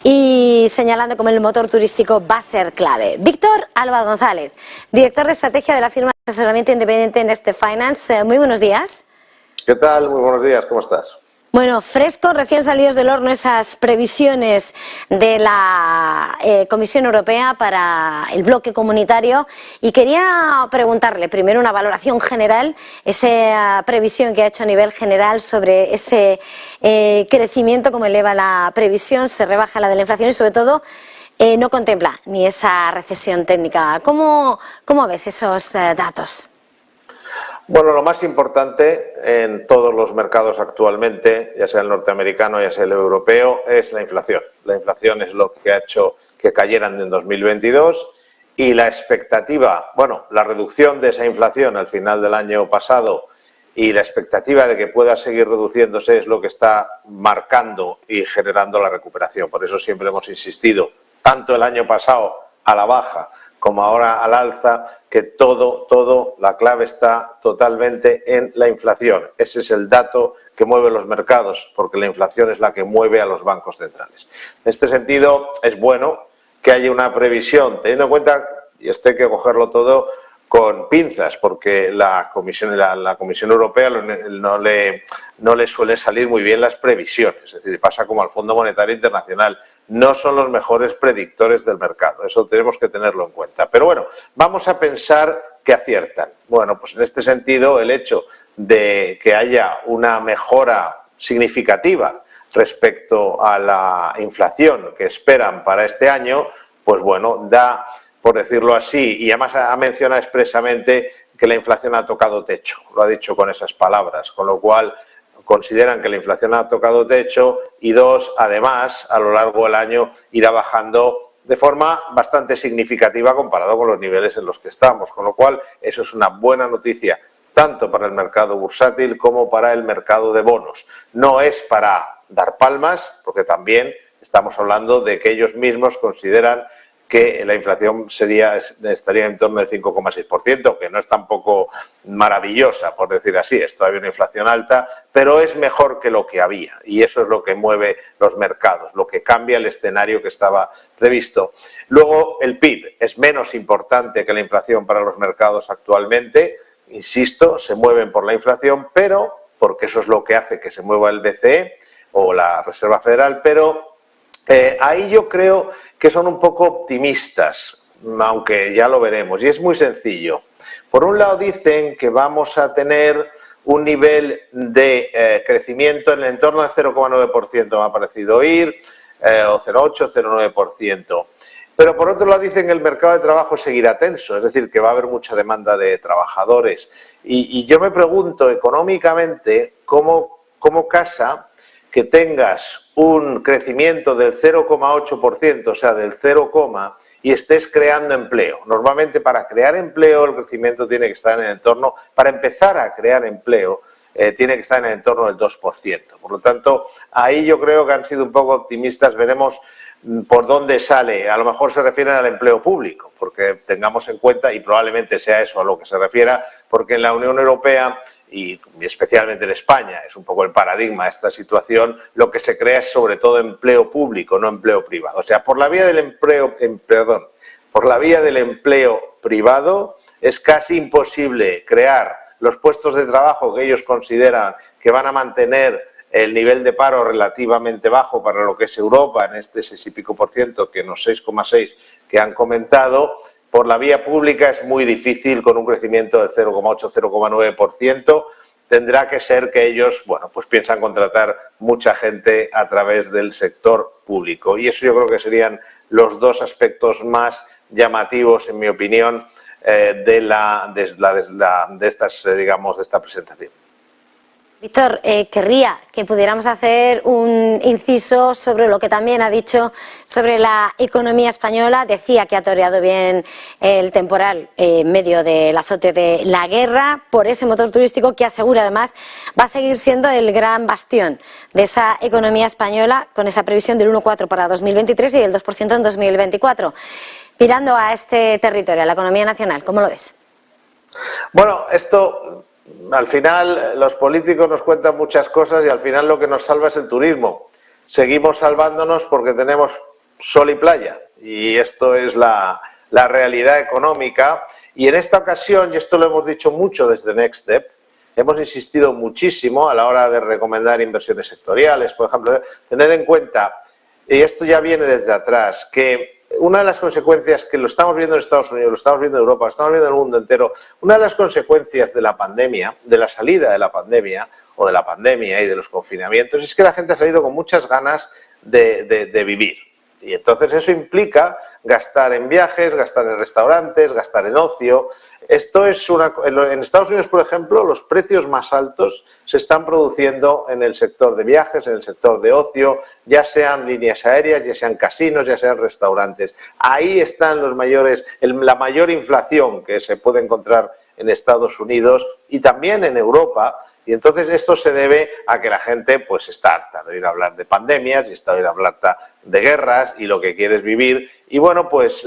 y señalando como el motor turístico va a ser clave. Víctor Álvaro González, director de estrategia de la firma de asesoramiento independiente Neste Finance. Muy buenos días. ¿Qué tal? Muy buenos días, ¿cómo estás? Bueno, fresco, recién salidos del horno esas previsiones de la Comisión Europea para el bloque comunitario, y quería preguntarle primero una valoración general, esa previsión que ha hecho a nivel general sobre ese crecimiento, como eleva la previsión, se rebaja la de la inflación y sobre todo no contempla ni esa recesión técnica. ¿Cómo ves esos datos? Bueno, lo más importante en todos los mercados actualmente, ya sea el norteamericano, ya sea el europeo, es la inflación. La inflación es lo que ha hecho que cayeran en 2022 y la expectativa, bueno, la reducción de esa inflación al final del año pasado y la expectativa de que pueda seguir reduciéndose es lo que está marcando y generando la recuperación. Por eso siempre hemos insistido, tanto el año pasado a la baja como ahora al alza, que la clave está totalmente en la inflación. Ese es el dato que mueve los mercados, porque la inflación es la que mueve a los bancos centrales. En este sentido, es bueno que haya una previsión, teniendo en cuenta, y esto hay que cogerlo todo con pinzas, porque la Comisión Europea no le suele salir muy bien las previsiones, es decir, pasa como al Fondo Monetario Internacional. No son los mejores predictores del mercado, eso tenemos que tenerlo en cuenta. Pero bueno, vamos a pensar que aciertan. Bueno, pues en este sentido, el hecho de que haya una mejora significativa respecto a la inflación que esperan para este año, pues bueno, da, por decirlo así, y además ha mencionado expresamente que la inflación ha tocado techo, lo ha dicho con esas palabras, con lo cual consideran que la inflación ha tocado techo y dos, además, a lo largo del año irá bajando de forma bastante significativa comparado con los niveles en los que estamos, con lo cual eso es una buena noticia tanto para el mercado bursátil como para el mercado de bonos. No es para dar palmas, porque también estamos hablando de que ellos mismos consideran que la inflación estaría en torno del 5,6%, que no es tampoco maravillosa, por decir así, es todavía una inflación alta, pero es mejor que lo que había, y eso es lo que mueve los mercados, lo que cambia el escenario que estaba previsto. Luego, el PIB es menos importante que la inflación para los mercados actualmente, insisto, se mueven por la inflación, pero, porque eso es lo que hace que se mueva el BCE o la Reserva Federal, pero ahí yo creo que son un poco optimistas, aunque ya lo veremos, y es muy sencillo. Por un lado dicen que vamos a tener un nivel de crecimiento en el entorno del 0,9%, me ha parecido oír, o 0,8, 0,9%. Pero por otro lado dicen que el mercado de trabajo seguirá tenso, es decir, que va a haber mucha demanda de trabajadores. Y yo me pregunto, económicamente, ¿cómo casa que tengas un crecimiento del 0,8%, o sea, del 0, y estés creando empleo? Normalmente para crear empleo el crecimiento tiene que estar en el entorno, para empezar a crear empleo, tiene que estar en el entorno del 2%. Por lo tanto, ahí yo creo que han sido un poco optimistas, veremos por dónde sale. A lo mejor se refieren al empleo público, porque tengamos en cuenta, y probablemente sea eso a lo que se refiera, porque en la Unión Europea y especialmente en España, es un poco el paradigma de esta situación, lo que se crea es sobre todo empleo público, no empleo privado. O sea, por la vía del empleo privado es casi imposible crear los puestos de trabajo que ellos consideran que van a mantener el nivel de paro relativamente bajo para lo que es Europa, en este 6 y pico %, que en los 6,6 que han comentado. Por la vía pública es muy difícil con un crecimiento del 0,8, 0,9%. Tendrá que ser que ellos, bueno, pues piensan contratar mucha gente a través del sector público. Y eso yo creo que serían los dos aspectos más llamativos, en mi opinión, de esta presentación. Víctor, querría que pudiéramos hacer un inciso sobre lo que también ha dicho sobre la economía española. Decía que ha toreado bien el temporal en medio del azote de la guerra por ese motor turístico que asegura además va a seguir siendo el gran bastión de esa economía española, con esa previsión del 1,4 para 2023 y del 2% en 2024. Mirando a este territorio, a la economía nacional, ¿cómo lo ves? Bueno, esto... Al final los políticos nos cuentan muchas cosas y al final lo que nos salva es el turismo. Seguimos salvándonos porque tenemos sol y playa. Y esto es la realidad económica. Y en esta ocasión, y esto lo hemos dicho mucho desde Next Step, hemos insistido muchísimo a la hora de recomendar inversiones sectoriales, por ejemplo, tener en cuenta, y esto ya viene desde atrás, que una de las consecuencias que lo estamos viendo en Estados Unidos, lo estamos viendo en Europa, lo estamos viendo en el mundo entero, una de las consecuencias de la pandemia, de la salida de la pandemia o de la pandemia y de los confinamientos, es que la gente ha salido con muchas ganas de vivir. Y entonces eso implica gastar en viajes, gastar en restaurantes, gastar en ocio. Esto es en Estados Unidos, por ejemplo, los precios más altos se están produciendo en el sector de viajes, en el sector de ocio, ya sean líneas aéreas, ya sean casinos, ya sean restaurantes. Ahí están la mayor inflación que se puede encontrar en Estados Unidos y también en Europa. Y entonces esto se debe a que la gente pues está harta de oír hablar de pandemias y está de oír hablar de guerras y lo que quiere es vivir. Y bueno, pues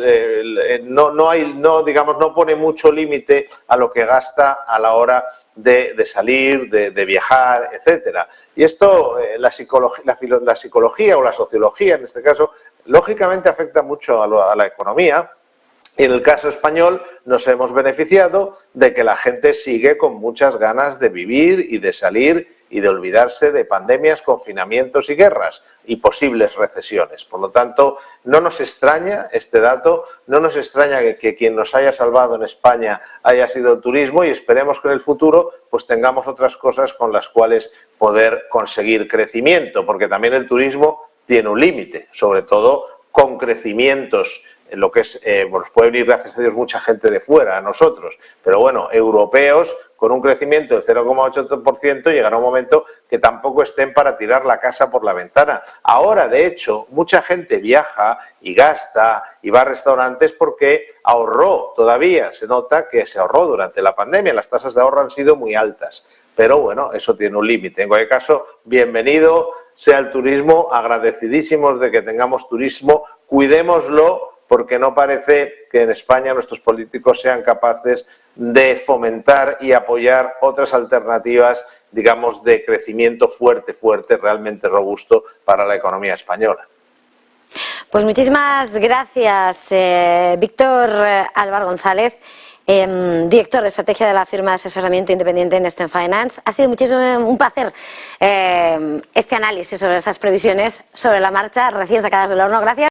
no pone mucho límite a lo que gasta a la hora de salir, de viajar, etcétera. Y esto, la psicología o la sociología en este caso, lógicamente afecta mucho a la economía. Y en el caso español nos hemos beneficiado de que la gente sigue con muchas ganas de vivir y de salir y de olvidarse de pandemias, confinamientos y guerras y posibles recesiones. Por lo tanto, no nos extraña este dato, no nos extraña que quien nos haya salvado en España haya sido el turismo y esperemos que en el futuro pues tengamos otras cosas con las cuales poder conseguir crecimiento, porque también el turismo tiene un límite, sobre todo con crecimientos en lo que es, nos puede venir, gracias a Dios, mucha gente de fuera, a nosotros, pero bueno, europeos con un crecimiento del 0,8% llegará un momento que tampoco estén para tirar la casa por la ventana. Ahora, de hecho, mucha gente viaja y gasta y va a restaurantes porque ahorró todavía, se nota que se ahorró durante la pandemia, las tasas de ahorro han sido muy altas, pero bueno, eso tiene un límite. En cualquier caso, bienvenido sea el turismo, agradecidísimos de que tengamos turismo, cuidémoslo, porque no parece que en España nuestros políticos sean capaces de fomentar y apoyar otras alternativas, digamos, de crecimiento fuerte, realmente robusto para la economía española. Pues muchísimas gracias, Víctor Álvar González, director de estrategia de la firma de asesoramiento independiente Next Step Finance. Ha sido un placer este análisis sobre estas previsiones sobre la marcha recién sacadas del horno. Gracias.